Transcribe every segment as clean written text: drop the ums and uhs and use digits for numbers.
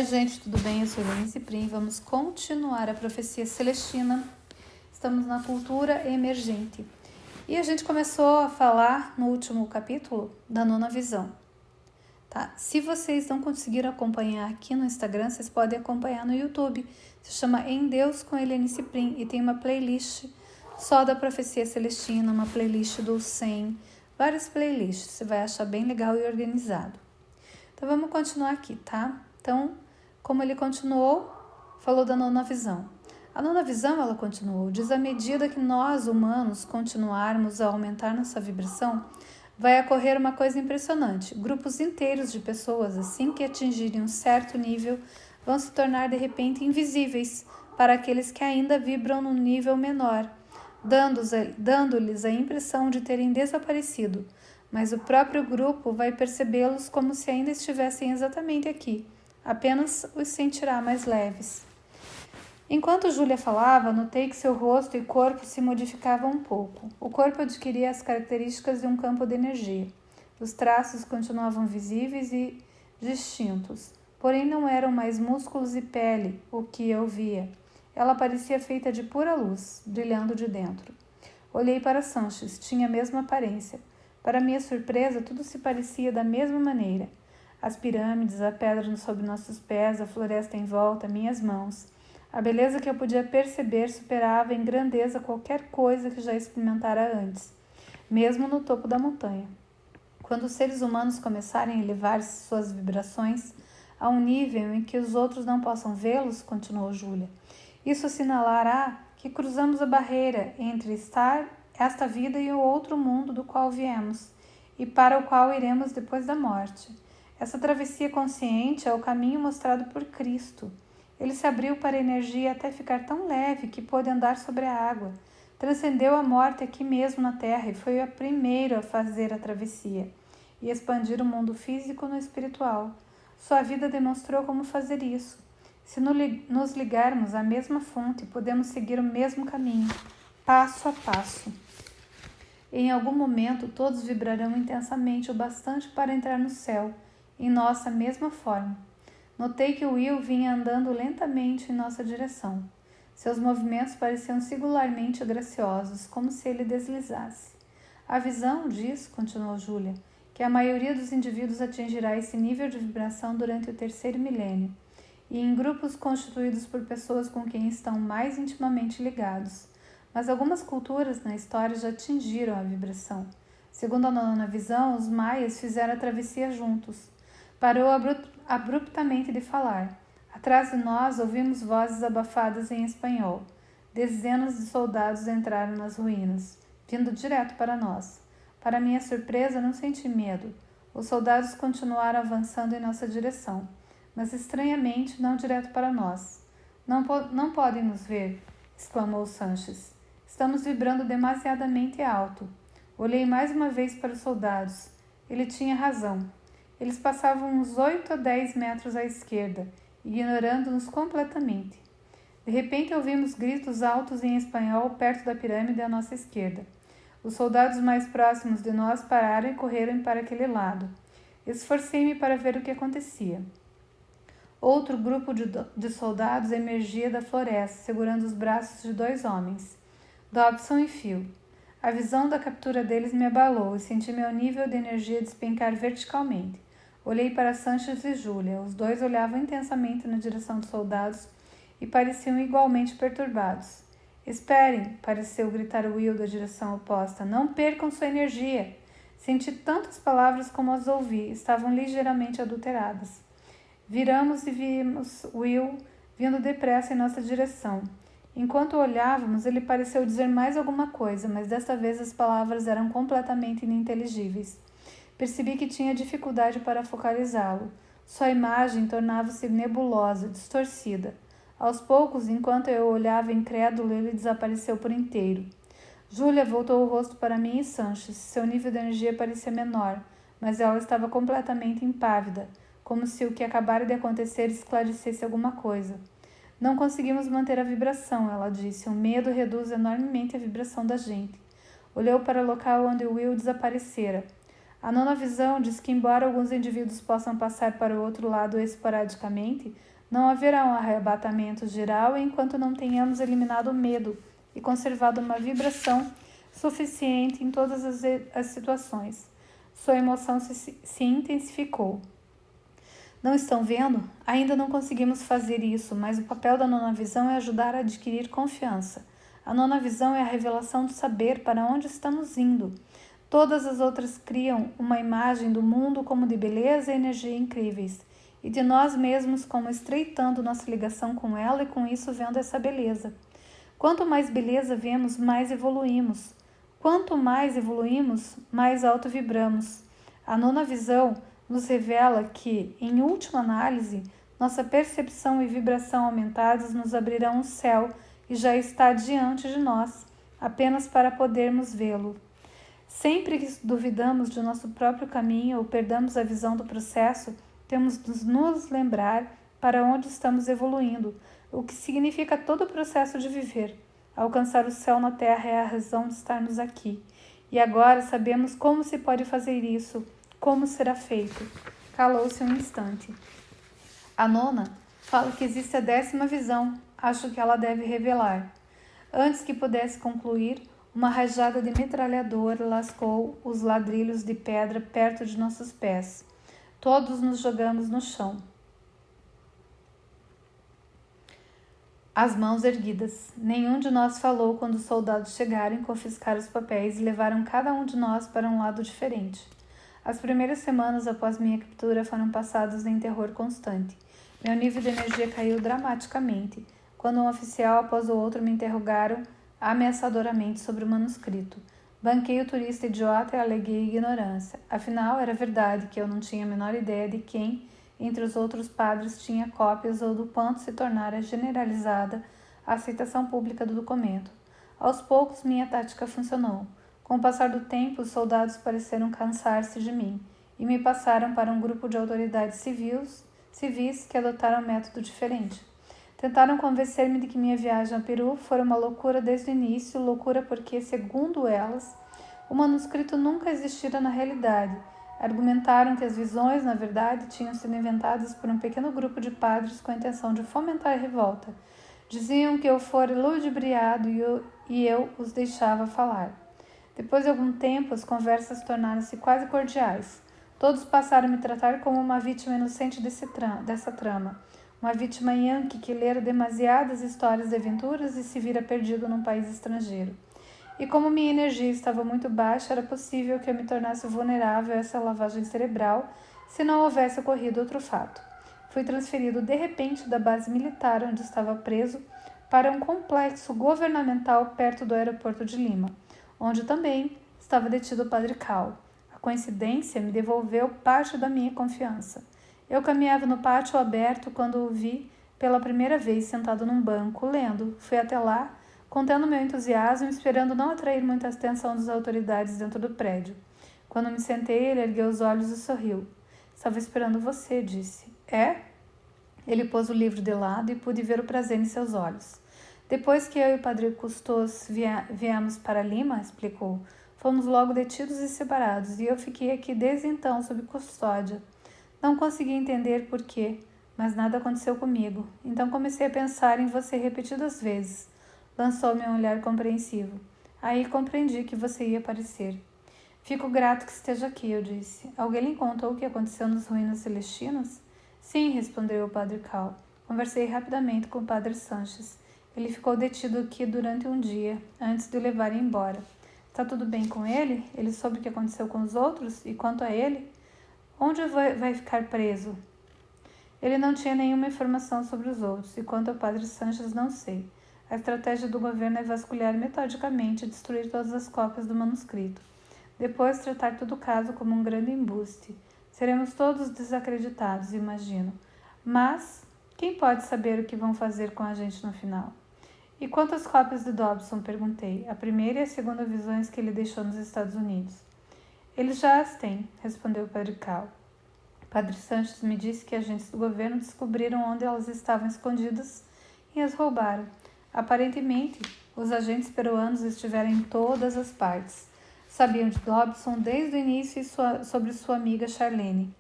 gente, tudo bem? Eu sou Helenice Prim. Vamos continuar a profecia celestina. Estamos na cultura emergente. E a gente começou a falar no último capítulo da nona visão. Tá? Se vocês não conseguiram acompanhar aqui no Instagram, vocês podem acompanhar no YouTube. Se chama Em Deus com Helenice Prim e tem uma playlist só da profecia celestina, uma playlist do 100, várias playlists. Você vai achar bem legal e organizado. Então vamos continuar aqui, tá? Então, como ele continuou, falou da nona visão. A nona visão, ela continuou, diz à medida que nós, humanos, continuarmos a aumentar nossa vibração, vai ocorrer uma coisa impressionante. Grupos inteiros de pessoas, assim que atingirem um certo nível, vão se tornar de repente invisíveis para aqueles que ainda vibram num nível menor, dando-lhes a impressão de terem desaparecido, mas o próprio grupo vai percebê-los como se ainda estivessem exatamente aqui, apenas os sentirá mais leves. Enquanto Júlia falava, notei que seu rosto e corpo se modificavam um pouco. O corpo adquiria as características de um campo de energia. Os traços continuavam visíveis e distintos, porém não eram mais músculos e pele o que eu via. Ela parecia feita de pura luz, brilhando de dentro. Olhei para Sanches, tinha a mesma aparência. Para minha surpresa, tudo se parecia da mesma maneira. As pirâmides, a pedra sob nossos pés, a floresta em volta, minhas mãos. A beleza que eu podia perceber superava em grandeza qualquer coisa que já experimentara antes, mesmo no topo da montanha. Quando os seres humanos começarem a elevar suas vibrações a um nível em que os outros não possam vê-los, continuou Júlia, isso assinalará que cruzamos a barreira entre esta vida e o outro mundo do qual viemos e para o qual iremos depois da morte. Essa travessia consciente é o caminho mostrado por Cristo. Ele se abriu para a energia até ficar tão leve que pôde andar sobre a água. Transcendeu a morte aqui mesmo na Terra e foi o primeiro a fazer a travessia e expandir o mundo físico no espiritual. Sua vida demonstrou como fazer isso. Se nos ligarmos à mesma fonte, podemos seguir o mesmo caminho, passo a passo. Em algum momento, todos vibrarão intensamente o bastante para entrar no céu, em nossa mesma forma. Notei que Will vinha andando lentamente em nossa direção. Seus movimentos pareciam singularmente graciosos, como se ele deslizasse. A visão diz, continuou Júlia, que a maioria dos indivíduos atingirá esse nível de vibração durante o terceiro milênio, e em grupos constituídos por pessoas com quem estão mais intimamente ligados. Mas algumas culturas na história já atingiram a vibração. Segundo a nona visão, os maias fizeram a travessia juntos. Parou abruptamente de falar. Atrás de nós ouvimos vozes abafadas em espanhol. Dezenas de soldados entraram nas ruínas, vindo direto para nós. Para minha surpresa, não senti medo. Os soldados continuaram avançando em nossa direção, mas estranhamente não direto para nós. Não podem nos ver, exclamou Sanches. Estamos vibrando demasiadamente alto. Olhei mais uma vez para os soldados. Ele tinha razão. Eles passavam uns 8 a 10 metros à esquerda, ignorando-nos completamente. De repente ouvimos gritos altos em espanhol perto da pirâmide à nossa esquerda. Os soldados mais próximos de nós pararam e correram para aquele lado. Esforcei-me para ver o que acontecia. Outro grupo de soldados emergia da floresta, segurando os braços de 2 homens, Dobson e Phil. A visão da captura deles me abalou e senti meu nível de energia despencar verticalmente. Olhei para Sanches e Júlia. Os dois olhavam intensamente na direção dos soldados e pareciam igualmente perturbados. Esperem, pareceu gritar Will da direção oposta. Não percam sua energia. Senti tantas palavras como as ouvi. Estavam ligeiramente adulteradas. Viramos e vimos Will vindo depressa em nossa direção. Enquanto olhávamos, ele pareceu dizer mais alguma coisa, mas desta vez as palavras eram completamente ininteligíveis. Percebi que tinha dificuldade para focalizá-lo. Sua imagem tornava-se nebulosa, distorcida. Aos poucos, enquanto eu olhava incrédulo, ele desapareceu por inteiro. Júlia voltou o rosto para mim e Sanches. Seu nível de energia parecia menor, mas ela estava completamente impávida, como se o que acabara de acontecer esclarecesse alguma coisa. Não conseguimos manter a vibração, ela disse. O medo reduz enormemente a vibração da gente. Olhou para o local onde Will desaparecera. A nona visão diz que, embora alguns indivíduos possam passar para o outro lado esporadicamente, não haverá um arrebatamento geral enquanto não tenhamos eliminado o medo e conservado uma vibração suficiente em todas as situações. Sua emoção se intensificou. Não estão vendo? Ainda não conseguimos fazer isso, mas o papel da nona visão é ajudar a adquirir confiança. A nona visão é a revelação do saber para onde estamos indo. Todas as outras criam uma imagem do mundo como de beleza e energia incríveis, e de nós mesmos como estreitando nossa ligação com ela e com isso vendo essa beleza. Quanto mais beleza vemos, mais evoluímos. Quanto mais evoluímos, mais alto vibramos. A nona visão nos revela que, em última análise, nossa percepção e vibração aumentadas nos abrirão um céu e já está diante de nós, apenas para podermos vê-lo. Sempre que duvidamos de nosso próprio caminho ou perdamos a visão do processo, temos de nos lembrar para onde estamos evoluindo, o que significa todo o processo de viver. Alcançar o céu na terra é a razão de estarmos aqui. E agora sabemos como se pode fazer isso, como será feito. Calou-se um instante. A nona fala que existe a 10ª visão. Acho que ela deve revelar. Antes que pudesse concluir, uma rajada de metralhadora lascou os ladrilhos de pedra perto de nossos pés. Todos nos jogamos no chão. As mãos erguidas. Nenhum de nós falou quando os soldados chegaram e confiscaram os papéis e levaram cada um de nós para um lado diferente. As primeiras semanas após minha captura foram passadas em terror constante. Meu nível de energia caiu dramaticamente, quando um oficial após o outro me interrogaram ameaçadoramente sobre o manuscrito. Banquei o turista idiota e aleguei ignorância. Afinal, era verdade que eu não tinha a menor ideia de quem, entre os outros padres, tinha cópias ou do quanto se tornara generalizada a aceitação pública do documento. Aos poucos, minha tática funcionou. Com o passar do tempo, os soldados pareceram cansar-se de mim e me passaram para um grupo de autoridades civis que adotaram um método diferente. Tentaram convencer-me de que minha viagem ao Peru fora uma loucura desde o início, loucura porque, segundo elas, o manuscrito nunca existira na realidade. Argumentaram que as visões, na verdade, tinham sido inventadas por um pequeno grupo de padres com a intenção de fomentar a revolta. Diziam que eu fora ludibriado e eu os deixava falar. Depois de algum tempo, as conversas tornaram-se quase cordiais. Todos passaram a me tratar como uma vítima inocente dessa trama. Uma vítima yankee que lera demasiadas histórias de aventuras e se vira perdido num país estrangeiro. E como minha energia estava muito baixa, era possível que eu me tornasse vulnerável a essa lavagem cerebral se não houvesse ocorrido outro fato. Fui transferido de repente da base militar onde estava preso para um complexo governamental perto do aeroporto de Lima, onde também estava detido o Padre Cal. A coincidência me devolveu parte da minha confiança. Eu caminhava no pátio aberto quando o vi pela primeira vez sentado num banco, lendo. Fui até lá, contendo meu entusiasmo e esperando não atrair muita atenção das autoridades dentro do prédio. Quando me sentei, ele ergueu os olhos e sorriu. Estava esperando você, disse. É? Ele pôs o livro de lado e pude ver o prazer em seus olhos. Depois que eu e o Padre Custos viemos para Lima, explicou, fomos logo detidos e separados, e eu fiquei aqui desde então sob custódia. Não consegui entender por quê, mas nada aconteceu comigo. Então comecei a pensar em você repetidas vezes. Lançou-me um olhar compreensivo. Aí compreendi que você ia aparecer. Fico grato que esteja aqui, eu disse. Alguém lhe contou o que aconteceu nas ruínas celestinas? Sim, respondeu o Padre Cal. Conversei rapidamente com o Padre Sanches. Ele ficou detido aqui durante um dia, antes de o levarem embora. Está tudo bem com ele? Ele soube o que aconteceu com os outros? E quanto a ele? Onde vai ficar preso? Ele não tinha nenhuma informação sobre os outros, e quanto ao Padre Sanches, não sei. A estratégia do governo é vasculhar metodicamente e destruir todas as cópias do manuscrito. Depois tratar todo o caso como um grande embuste. Seremos todos desacreditados, imagino. Mas quem pode saber o que vão fazer com a gente no final? E quantas cópias de Dobson? Perguntei. A primeira e a segunda visões que ele deixou nos Estados Unidos. Eles já as têm, respondeu o Padre Cal. Padre Sanches me disse que agentes do governo descobriram onde elas estavam escondidas e as roubaram. Aparentemente, os agentes peruanos estiveram em todas as partes. sabiam de Dobson desde o início sobre sua amiga Charlene.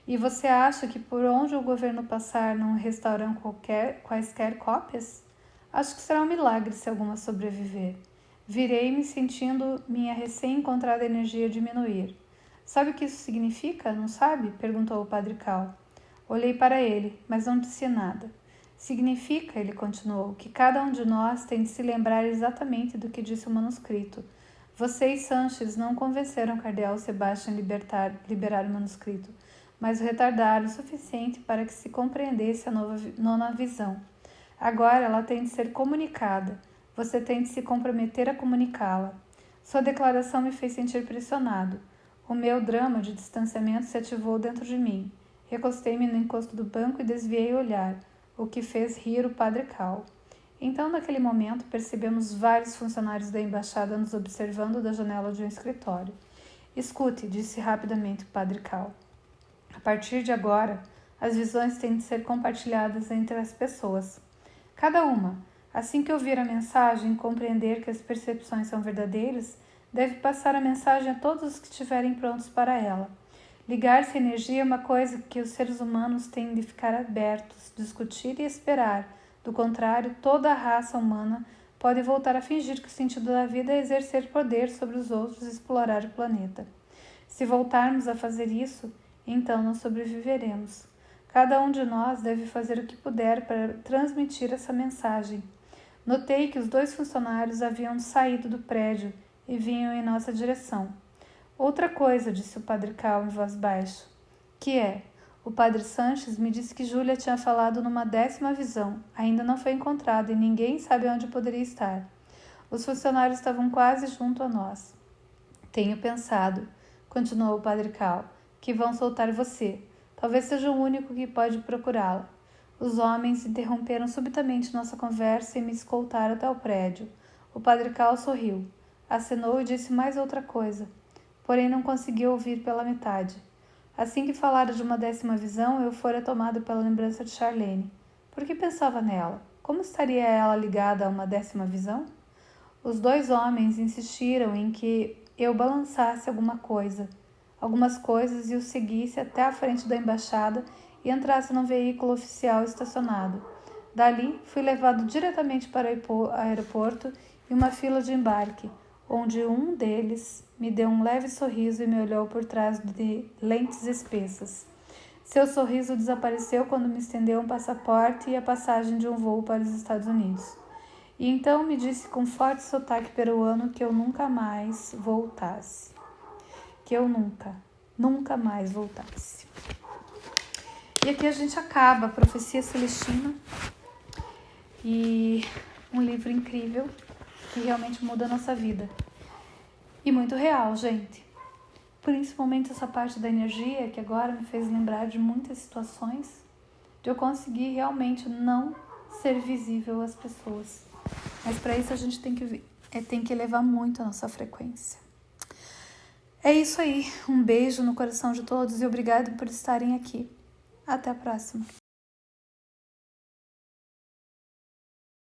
E você acha que por onde o governo passar não restauram quaisquer cópias? Acho que será um milagre se alguma sobreviver. Virei-me sentindo minha recém-encontrada energia diminuir. Sabe o que isso significa, não sabe? Perguntou o Padre Cal. Olhei para ele, mas não disse nada. Significa, ele continuou, que cada um de nós tem de se lembrar exatamente do que disse o manuscrito. Você e Sanches não convenceram Cardeal Sebastian a liberar o manuscrito, mas o retardaram o suficiente para que se compreendesse a nona visão. Agora ela tem de ser comunicada. Você tem de se comprometer a comunicá-la. Sua declaração me fez sentir pressionado. O meu drama de distanciamento se ativou dentro de mim. Recostei-me no encosto do banco e desviei o olhar, o que fez rir o Padre Cal. Então, naquele momento, percebemos vários funcionários da embaixada nos observando da janela de um escritório. Escute, disse rapidamente o Padre Cal. A partir de agora, as visões têm de ser compartilhadas entre as pessoas. Cada uma, assim que ouvir a mensagem e compreender que as percepções são verdadeiras, deve passar a mensagem a todos os que estiverem prontos para ela. Ligar-se à energia é uma coisa que os seres humanos têm de ficar abertos, discutir e esperar. Do contrário, toda a raça humana pode voltar a fingir que o sentido da vida é exercer poder sobre os outros e explorar o planeta. Se voltarmos a fazer isso, então não sobreviveremos. Cada um de nós deve fazer o que puder para transmitir essa mensagem. Notei que os 2 funcionários haviam saído do prédio e vinham em nossa direção. Outra coisa, disse o Padre Cal em voz baixa, que é, o Padre Sanches me disse que Júlia tinha falado numa 10ª visão, ainda não foi encontrada e ninguém sabe onde poderia estar. Os funcionários estavam quase junto a nós. Tenho pensado, continuou o Padre Cal, que vão soltar você. Talvez seja o único que pode procurá-la. Os homens interromperam subitamente nossa conversa e me escoltaram até o prédio. O Padre Cal sorriu, acenou e disse mais outra coisa, porém não conseguiu ouvir pela metade. Assim que falara de uma 10ª visão, eu fora tomado pela lembrança de Charlene. Por que pensava nela? Como estaria ela ligada a uma 10ª visão? Os 2 homens insistiram em que eu balançasse algumas coisas e o seguisse até a frente da embaixada e entrasse num veículo oficial estacionado. Dali, fui levado diretamente para o aeroporto e uma fila de embarque, onde um deles me deu um leve sorriso e me olhou por trás de lentes espessas. Seu sorriso desapareceu quando me estendeu um passaporte e a passagem de um voo para os Estados Unidos. E então me disse com forte sotaque peruano que eu nunca mais voltasse. Que eu nunca mais voltasse. E aqui a gente acaba a Profecia Celestina. E um livro incrível que realmente muda a nossa vida. E muito real, gente. Principalmente essa parte da energia que agora me fez lembrar de muitas situações de eu conseguir realmente não ser visível às pessoas. Mas para isso a gente tem que elevar muito a nossa frequência. É isso aí. Um beijo no coração de todos e obrigado por estarem aqui. Até a próxima.